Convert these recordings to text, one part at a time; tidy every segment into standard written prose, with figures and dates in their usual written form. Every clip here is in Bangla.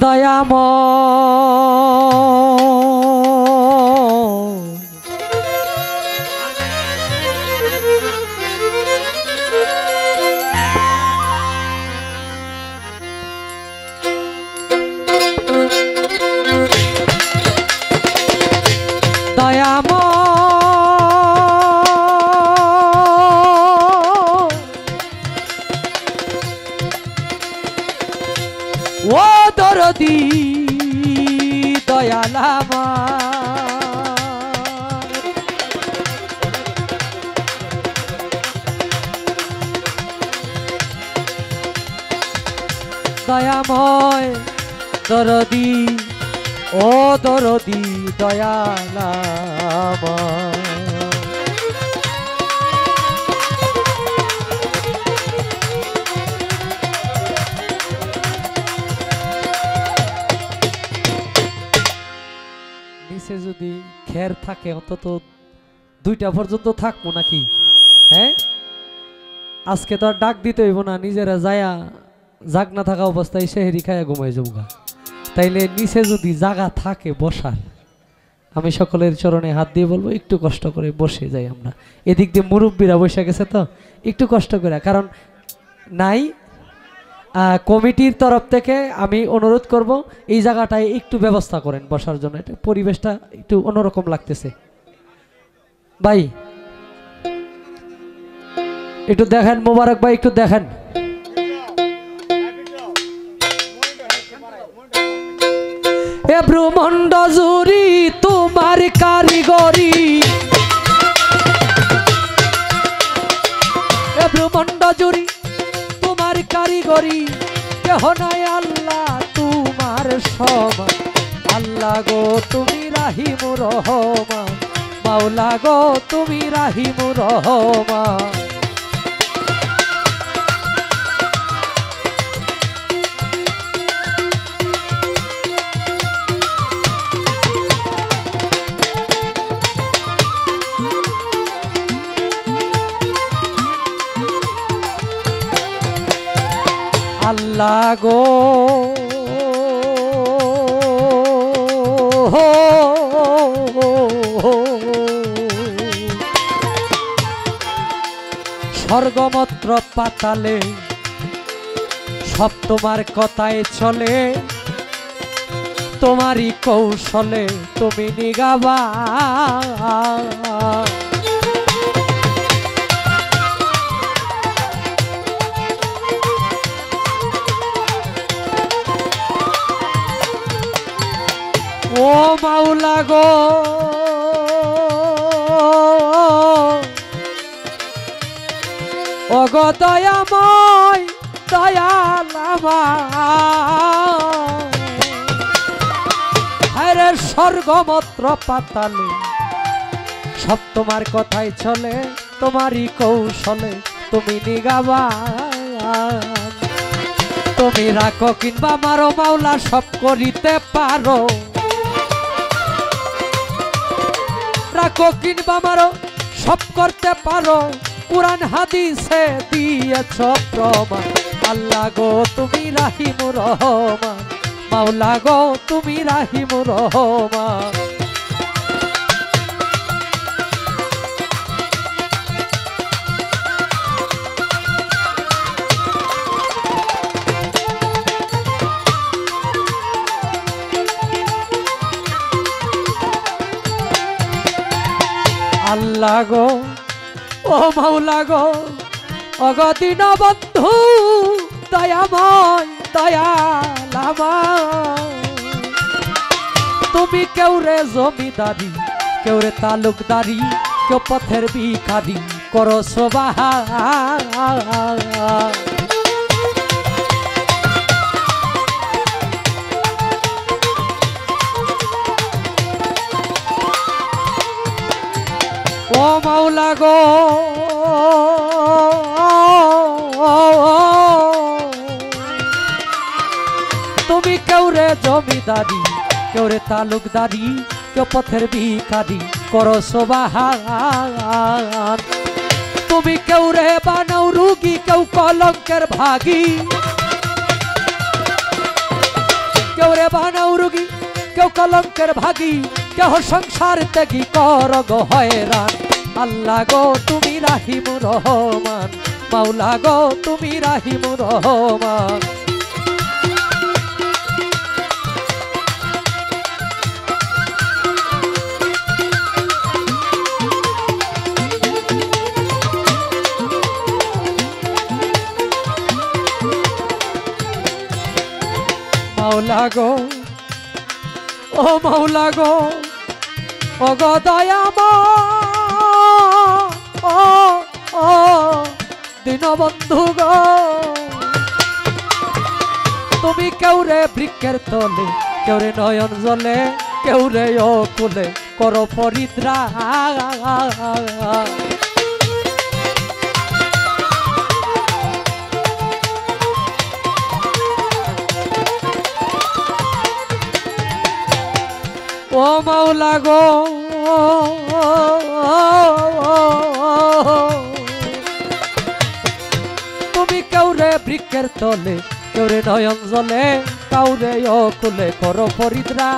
দয়াময় ও দরদি দয়াল আমার দয়াময় দরদি ও দরদি দয়াল আমার নিচে যদি খের থাকে অন্তত 2টা পর্যন্ত থাকবো নাকি? হ্যাঁ, আজকে তো আর ডাক দিতে হইব না, নিজেরা যায়া জাগ না থাকা অবস্থায় সেহেরি খায়া ঘুমাই যাবো। তাইলে নিচে যদি জায়গা থাকে বসার, আমি সকলের চরণে হাত দিয়ে বলবো একটু কষ্ট করে বসে যাই আমরা। এদিক দিয়ে মুরব্বীরা বসে গেছে, তো একটু কষ্ট করে, কারণ নাই কমিটির তরফ থেকে আমি অনুরোধ করব এই জায়গাটায় একটু ব্যবস্থা করেন বসার জন্য, এটা পরিবেশটা একটু অন্যরকম লাগতেছে। ভাই একটু দেখেন, মোবারক ভাই একটু দেখেন। এ ব্রহ্মাণ্ড জুড়ি তোমার কারিগরি, এ ব্রহ্মাণ্ড জুড়ি তোমার কারিগরি, কেহ নাই আল্লাহ তোমার সমান। আল্লাহ গো তুমি রাহিমুর রহমান, মাওলা গো তুমি রাহিমুর রহমান। আল্লাহ গো স্বর্গমত্র পাতালে সব তোমার কথায় চলে, তোমারই কৌশলে তুমি নিগাবা। ও মাওলা গো ওগো দয়াময় দয়াল আমার, হরে স্বর্গমত্র পাতালে সব তোমার কথাই চলে, তোমারই কৌশলে তুমি নিগাবা। তুমি রাখো কিংবা মারো মাওলা সব করিতে পারো, রাখো কিংবা মারো সব করতে পারো, কুরআন হাদিসে দিয়েছ প্রমাণ। আল্লাহ গো তুমি রাহিমুর রহমান, মাওলা গো তুমি রাহিমুর রহমান। আল্লাহ গো ও মাওলা গো ওগো দীনবন্ধু দয়াময় দয়াল আমার, তুমি কেউ রে জমিদারি, কেউ রে তালুকদারি, কেউ পথের ভিখারি, করো সবাহার। ও মাওলা গো তুমি কেউ রে জমিদারি, কেউ রে তালুকদারি, কেউ পথের ভিখারি, করো সবাহার। তুমি কেউ রে বানাও রুগী, কেউ কলঙ্কের ভাগী, কেউ রে বানাও রুগী, কেউ কলঙ্কের ভাগী, কেহ সংসার ত্যাগী কর গো হয়রান। আল্লাহ গো তুমি রাহিমুর রহমান, মাওলা গো তুমি রাহিমুর রহমান। মাওলা গো ও মাওলা গো ও গো দয়াময় ও দীনবন্ধু গো, তুমি কেউ রে বৃক্ষের তলে, কেউ রে নয়ন জলে, কেউ রে ও কুলে করো পরিত্রা। ও মাওলা গো তুমি কেউ রে বৃক্ষের তলে, কেউ রে নয়ন জলে, কাউরে ও কুলে করো পরিত্রা।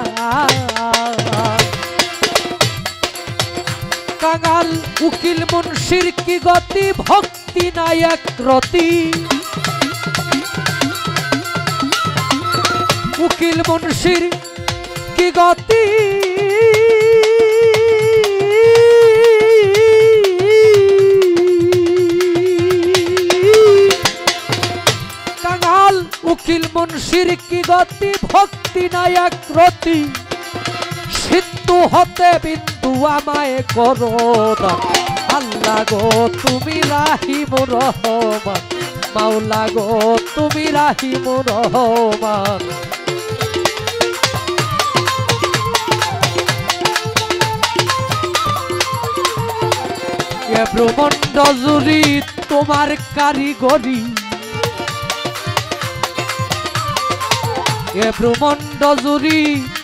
কাঙাল উকিল মুন্সির কি গতি, ভক্তি নাই এক রতি। উকিল মুন্সির কি গতি, কাঙাল উকিল মুন্সির কি গতি, ভক্তি নাই এক রতি। সিন্ধু হতে বিন্দু আমায় করো দান। আল্লাহ গো তুমি রাহিমুর রহমান, মাওলা গো তুমি রাহিমুর রহমান। এ ব্রহ্মাণ্ড জুড়ি তোমার কারিগরি, এ ব্রহ্মাণ্ড জুড়ি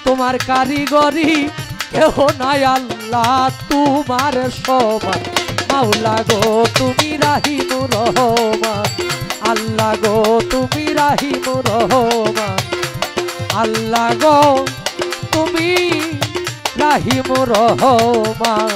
তোমার কারিগরি, কেহ নাই আল্লাহ তোমার সমান। মাওলা গো তুমি রাহিমুর রহমান, আল্লাহ গো তুমি রাহিমুর রহমান। আল্লাহ গো তুমি রাহিমুর রহমান।